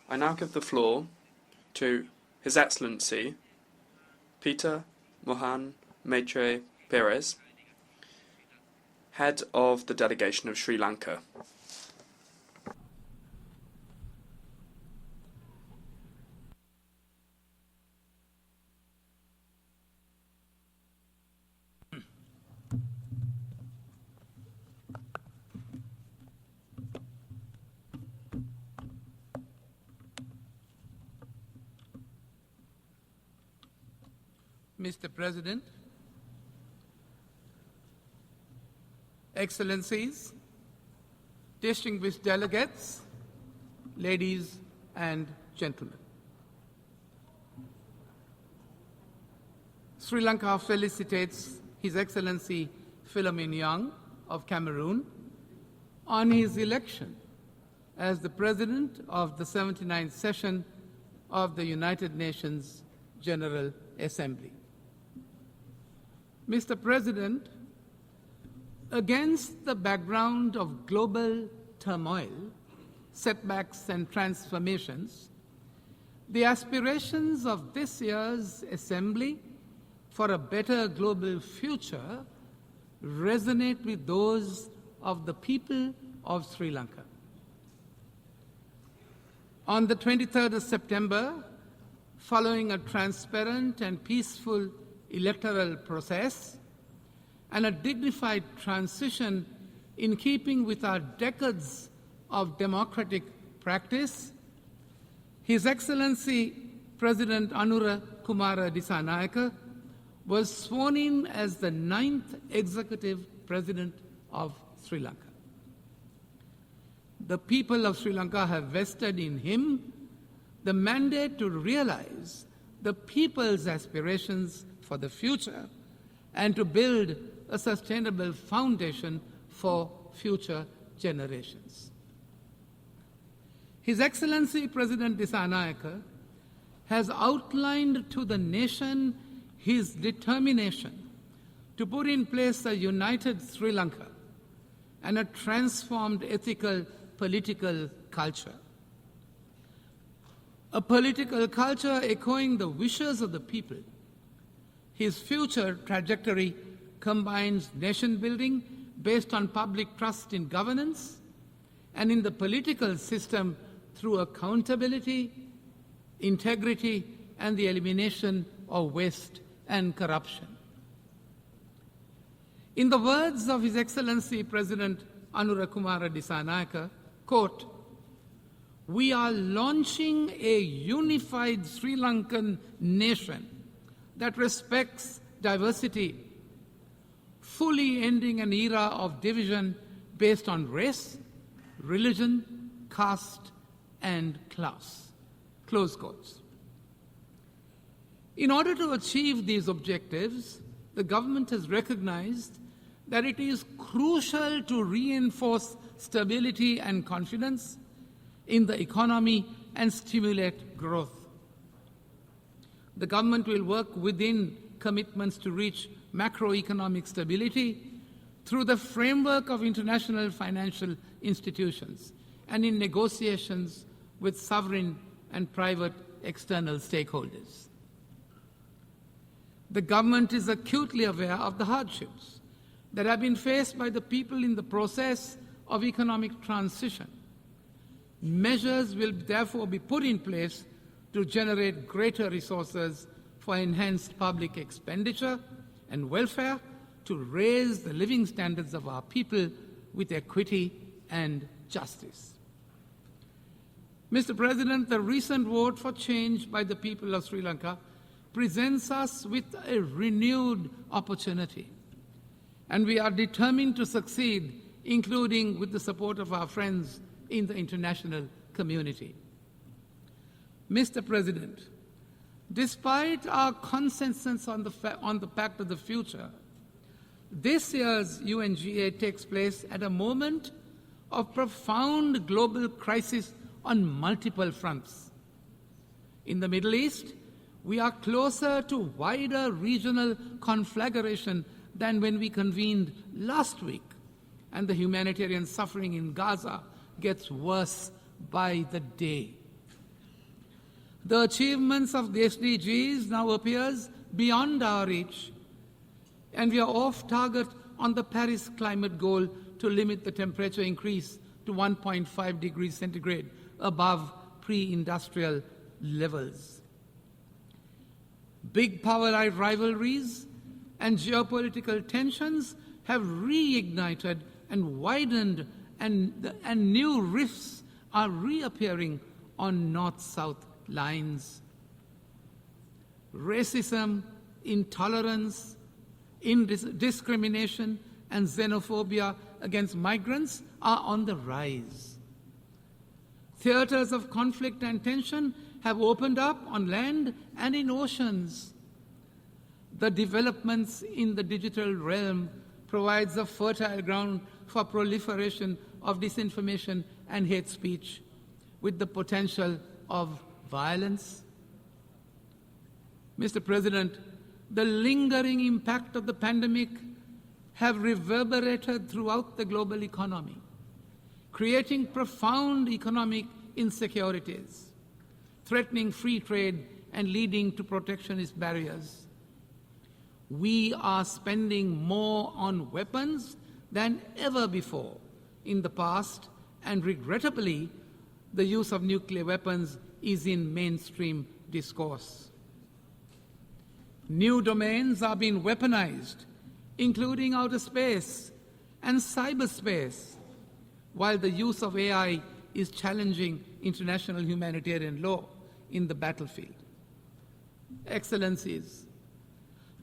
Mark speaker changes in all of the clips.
Speaker 1: I now give the floor to His Excellency Peter Mohan Maitre Perez, Head of the Delegation of Sri Lanka.
Speaker 2: Mr. President, Excellencies, distinguished delegates, ladies and gentlemen. Sri Lanka felicitates His Excellency Philomen Young of Cameroon on his election as the President of the 79th session of the United Nations General Assembly. Mr. President, against the background of global turmoil, setbacks and transformations, the aspirations of this year's Assembly for a better global future resonate with those of the people of Sri Lanka. On the 23rd of September, following a transparent and peaceful electoral process and a dignified transition in keeping with our decades of democratic practice, His Excellency President Anura Kumara Dissanayake was sworn in as the 9th Executive President of Sri Lanka. The people of Sri Lanka have vested in him the mandate to realize the people's aspirations for the future and to build a sustainable foundation for future generations. His Excellency President Dissanayake has outlined to the nation his determination to put in place a united Sri Lanka and a transformed ethical political culture. A political culture echoing the wishes of the people. His future trajectory combines nation building based on public trust in governance and in the political system through accountability, integrity, and the elimination of waste and corruption. In the words of His Excellency President Anura Kumara Dissanayake, quote, "We are launching a unified Sri Lankan nation that respects diversity, fully ending an era of division based on race, religion, caste, and class." Close quotes. In order to achieve these objectives, the government has recognized that it is crucial to reinforce stability and confidence in the economy and stimulate growth. The government will work within commitments to reach macroeconomic stability through the framework of international financial institutions and in negotiations with sovereign and private external stakeholders. The government is acutely aware of the hardships that have been faced by the people in the process of economic transition. Measures will therefore be put in place to generate greater resources for enhanced public expenditure and welfare to raise the living standards of our people with equity and justice. Mr. President, the recent vote for change by the people of Sri Lanka presents us with a renewed opportunity, and we are determined to succeed, including with the support of our friends in the international community. Mr. President, despite our consensus on the Pact of the Future, this year's UNGA takes place at a moment of profound global crisis on multiple fronts. In the Middle East, we are closer to wider regional conflagration than when we convened last week, and the humanitarian suffering in Gaza gets worse by the day. The achievements of the SDGs now appears beyond our reach, and we are off target on the Paris climate goal to limit the temperature increase to 1.5 degrees centigrade above pre-industrial levels. Big power rivalries and geopolitical tensions have reignited and widened, and new rifts are reappearing on north-south lines. Racism, intolerance, discrimination, and xenophobia against migrants are on the rise. Theaters of conflict and tension have opened up on land and in oceans. The developments in the digital realm provides a fertile ground for proliferation of disinformation and hate speech, with the potential of violence. Mr. President, the lingering impact of the pandemic have reverberated throughout the global economy, creating profound economic insecurities, threatening free trade and leading to protectionist barriers. We are spending more on weapons than ever before in the past, and regrettably, the use of nuclear weapons is in mainstream discourse. New domains are being weaponized, including outer space and cyberspace, while the use of AI is challenging international humanitarian law in the battlefield. Excellencies,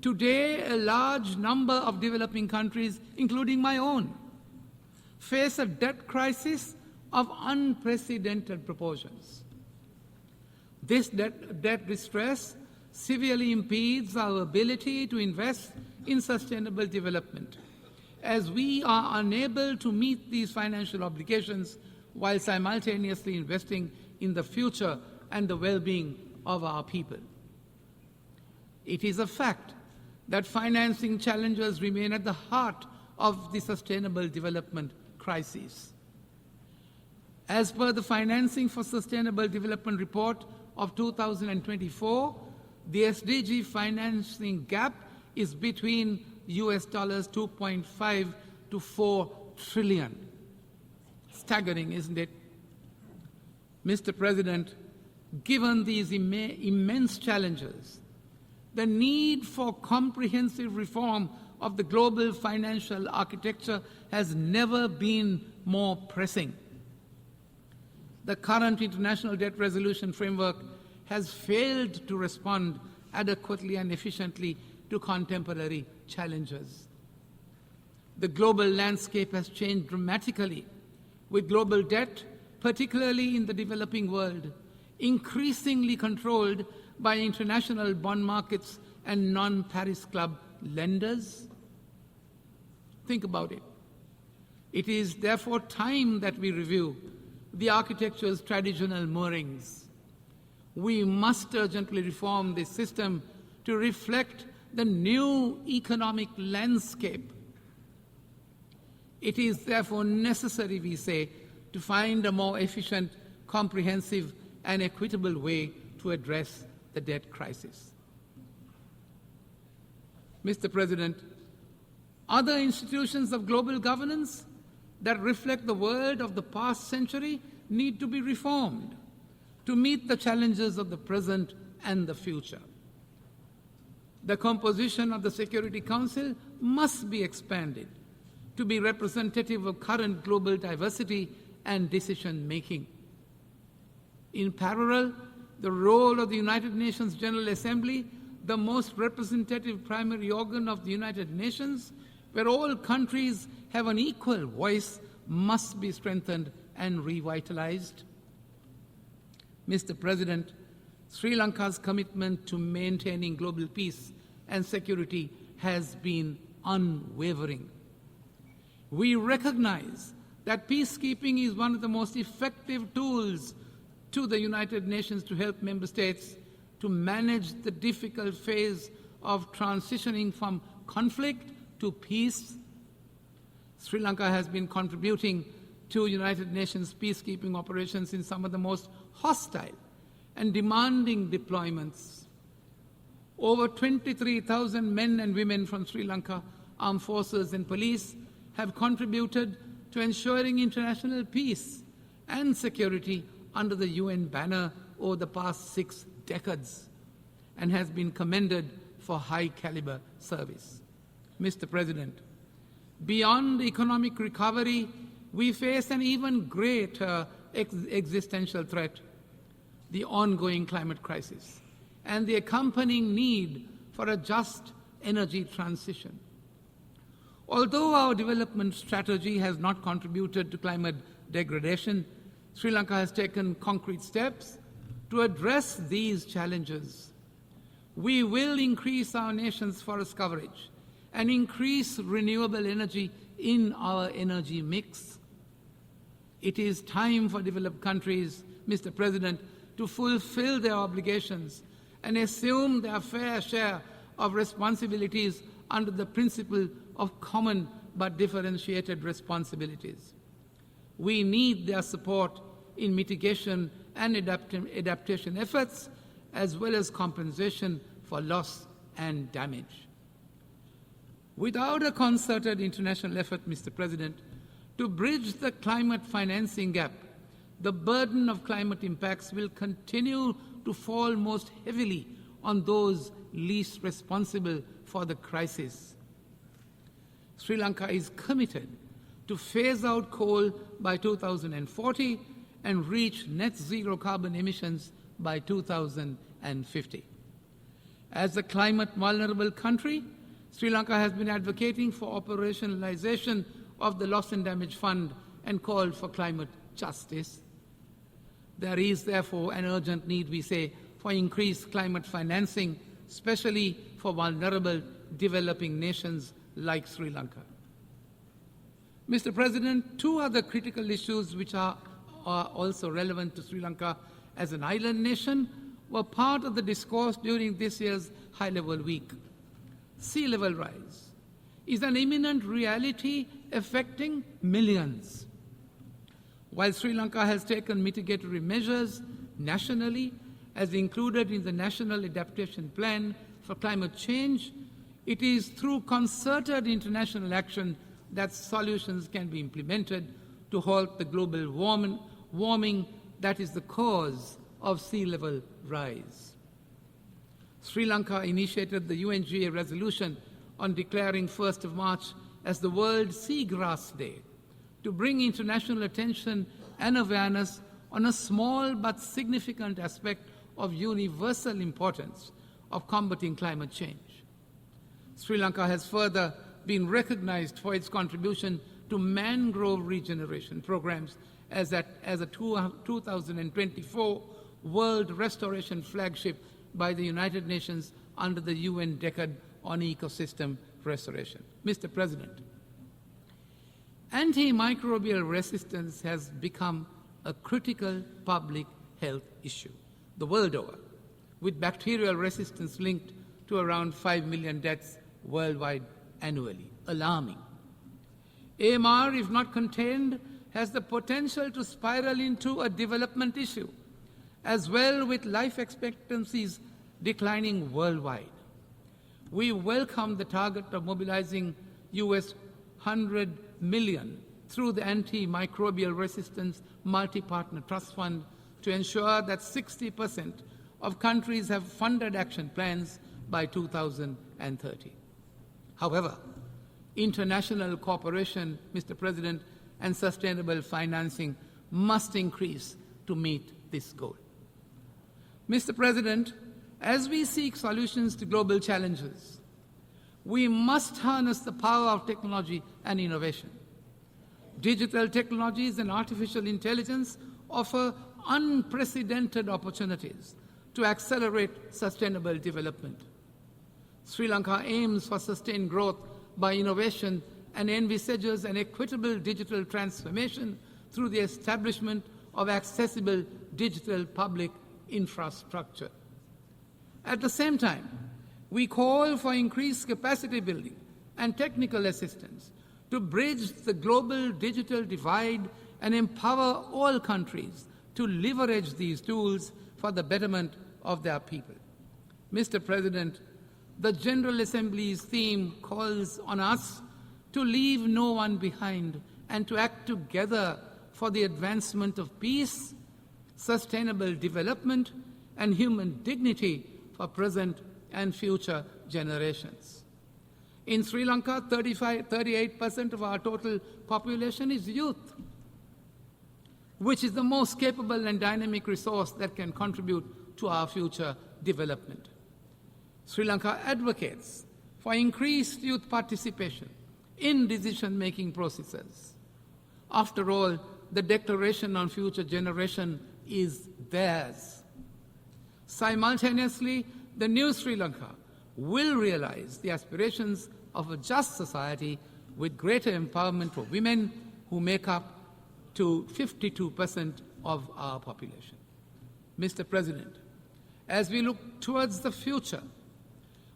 Speaker 2: today a large number of developing countries, including my own, face a debt crisis of unprecedented proportions. This debt distress severely impedes our ability to invest in sustainable development, as we are unable to meet these financial obligations while simultaneously investing in the future and the well-being of our people. It is a fact that financing challenges remain at the heart of the sustainable development crisis. As per the Financing for Sustainable Development Report of 2024, the SDG financing gap is between US dollars 2.5 to 4 trillion. Staggering, isn't it? Mr. President, given these immense challenges, the need for comprehensive reform of the global financial architecture has never been more pressing. The current international debt resolution framework has failed to respond adequately and efficiently to contemporary challenges. The global landscape has changed dramatically, with global debt, particularly in the developing world, increasingly controlled by international bond markets and non-Paris Club lenders. Think about it. It is therefore time that we review the architecture's traditional moorings. We must urgently reform this system to reflect the new economic landscape. It is therefore necessary, we say, to find a more efficient, comprehensive, and equitable way to address the debt crisis. Mr. President, other institutions of global governance that reflect the world of the past century need to be reformed to meet the challenges of the present and the future. The composition of the Security Council must be expanded to be representative of current global diversity and decision-making. In parallel, the role of the United Nations General Assembly, the most representative primary organ of the United Nations, where all countries have an equal voice, must be strengthened and revitalized. Mr. President, Sri Lanka's commitment to maintaining global peace and security has been unwavering. We recognize that peacekeeping is one of the most effective tools to the United Nations to help member states to manage the difficult phase of transitioning from conflict to peace. Sri Lanka has been contributing to United Nations peacekeeping operations in some of the most hostile and demanding deployments. Over 23,000 men and women from Sri Lanka, armed forces and police have contributed to ensuring international peace and security under the UN banner over the past 6 decades and has been commended for high-caliber service. Mr. President, beyond economic recovery, we face an even greater existential threat, the ongoing climate crisis, and the accompanying need for a just energy transition. Although our development strategy has not contributed to climate degradation, Sri Lanka has taken concrete steps to address these challenges. We will increase our nation's forest coverage and increase renewable energy in our energy mix. It is time for developed countries, Mr. President, to fulfill their obligations and assume their fair share of responsibilities under the principle of common but differentiated responsibilities. We need their support in mitigation and adaptation efforts, as well as compensation for loss and damage. Without a concerted international effort, Mr. President, to bridge the climate financing gap, the burden of climate impacts will continue to fall most heavily on those least responsible for the crisis. Sri Lanka is committed to phase out coal by 2040 and reach net zero carbon emissions by 2050. As a climate vulnerable country, Sri Lanka has been advocating for operationalization of the Loss and Damage Fund and called for climate justice. There is therefore an urgent need, we say, for increased climate financing, especially for vulnerable developing nations like Sri Lanka. Mr. President, 2 other critical issues which are also relevant to Sri Lanka as an island nation were part of the discourse during this year's high-level week. Sea level rise is an imminent reality affecting millions. While Sri Lanka has taken mitigatory measures nationally, as included in the National Adaptation Plan for Climate Change, it is through concerted international action that solutions can be implemented to halt the global warming that is the cause of sea level rise. Sri Lanka initiated the UNGA resolution on declaring 1st of March as the World Seagrass Day to bring international attention and awareness on a small but significant aspect of universal importance of combating climate change. Sri Lanka has further been recognized for its contribution to mangrove regeneration programs as a 2024 World Restoration Flagship by the United Nations under the UN Decade on Ecosystem Restoration. Mr. President, antimicrobial resistance has become a critical public health issue the world over, with bacterial resistance linked to around 5 million deaths worldwide annually. Alarming. AMR, if not contained, has the potential to spiral into a development issue, as well with life expectancies declining worldwide. We welcome the target of mobilizing US $100 million through the Antimicrobial Resistance Multi-Partner Trust Fund to ensure that 60% of countries have funded action plans by 2030. However, international cooperation, Mr. President, and sustainable financing must increase to meet this goal. Mr. President, as we seek solutions to global challenges, we must harness the power of technology and innovation. Digital technologies and artificial intelligence offer unprecedented opportunities to accelerate sustainable development. Sri Lanka aims for sustained growth by innovation and envisages an equitable digital transformation through the establishment of accessible digital public infrastructure. At the same time, we call for increased capacity building and technical assistance to bridge the global digital divide and empower all countries to leverage these tools for the betterment of their people. Mr. President, the General Assembly's theme calls on us to leave no one behind and to act together for the advancement of peace, sustainable development, and human dignity for present and future generations. In Sri Lanka, 38% of our total population is youth, which is the most capable and dynamic resource that can contribute to our future development. Sri Lanka advocates for increased youth participation in decision-making processes. After all, the Declaration on Future Generation is theirs. Simultaneously, the new Sri Lanka will realize the aspirations of a just society with greater empowerment for women, who make up to 52% of our population. Mr. President, as we look towards the future,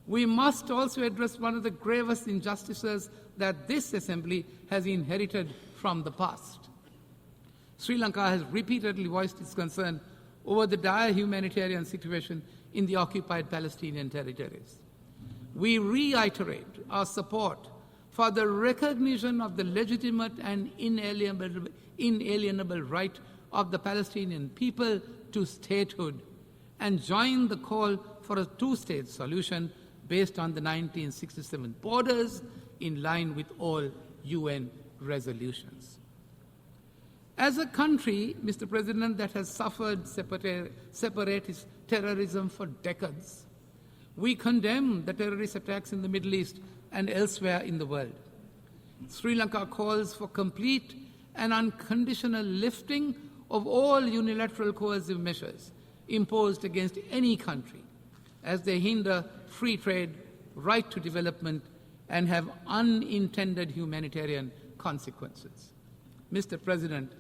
Speaker 2: we must also address one of the gravest injustices that this Assembly has inherited from the past. Sri Lanka has repeatedly voiced its concern over the dire humanitarian situation in the occupied Palestinian territories. We reiterate our support for the recognition of the legitimate and inalienable right of the Palestinian people to statehood and join the call for a two-state solution based on the 1967 borders in line with all UN resolutions. As a country, Mr. President, that has suffered separatist terrorism for decades, we condemn the terrorist attacks in the Middle East and elsewhere in the world. Sri Lanka calls for complete and unconditional lifting of all unilateral coercive measures imposed against any country, as they hinder free trade, right to development, and have unintended humanitarian consequences. Mr. President,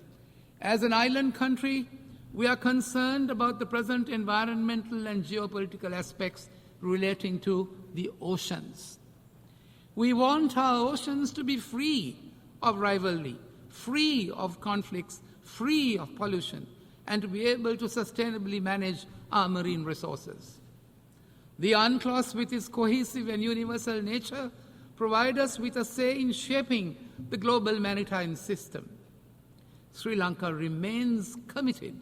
Speaker 2: as an island country, we are concerned about the present environmental and geopolitical aspects relating to the oceans. We want our oceans to be free of rivalry, free of conflicts, free of pollution, and to be able to sustainably manage our marine resources. The UNCLOS, with its cohesive and universal nature, provides us with a say in shaping the global maritime system. Sri Lanka remains committed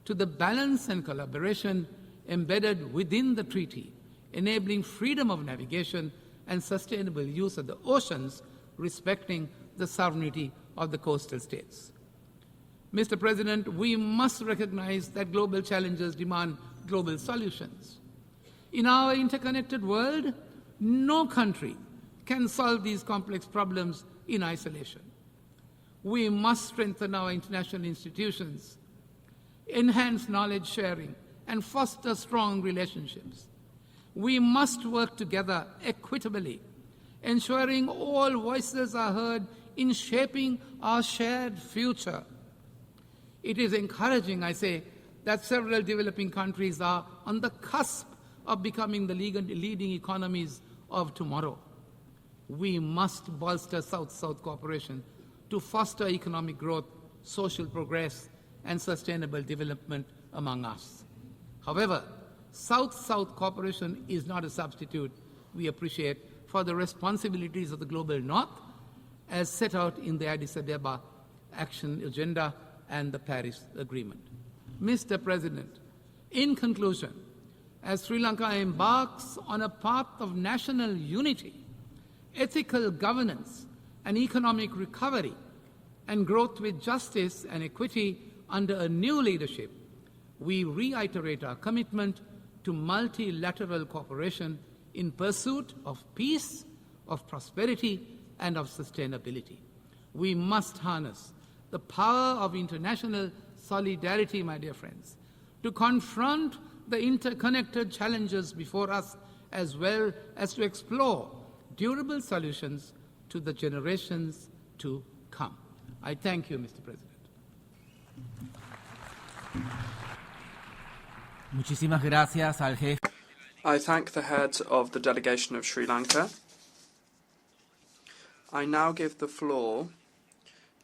Speaker 2: to the balance and collaboration embedded within the treaty, enabling freedom of navigation and sustainable use of the oceans, respecting the sovereignty of the coastal states. Mr. President, we must recognize that global challenges demand global solutions. In our interconnected world, no country can solve these complex problems in isolation. We must strengthen our international institutions, enhance knowledge sharing, and foster strong relationships. We must work together equitably, ensuring all voices are heard in shaping our shared future. It is encouraging, I say, that several developing countries are on the cusp of becoming the leading economies of tomorrow. We must bolster South-South cooperation to foster economic growth, social progress, and sustainable development among us. However, South-South cooperation is not a substitute, we appreciate, for the responsibilities of the global North as set out in the Addis Ababa Action Agenda and the Paris Agreement. Mr. President, in conclusion, as Sri Lanka embarks on a path of national unity, ethical governance, and economic recovery, and growth with justice and equity under a new leadership, we reiterate our commitment to multilateral cooperation in pursuit of peace, of prosperity, and of sustainability. We must harness the power of international solidarity, my dear friends, to confront the interconnected challenges before us, as well as to explore durable solutions to the generations to come. I thank you, Mr. President.
Speaker 3: Muchísimas gracias al jefe.
Speaker 1: I thank the head of the delegation of Sri Lanka. I now give the floor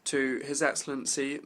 Speaker 1: to His Excellency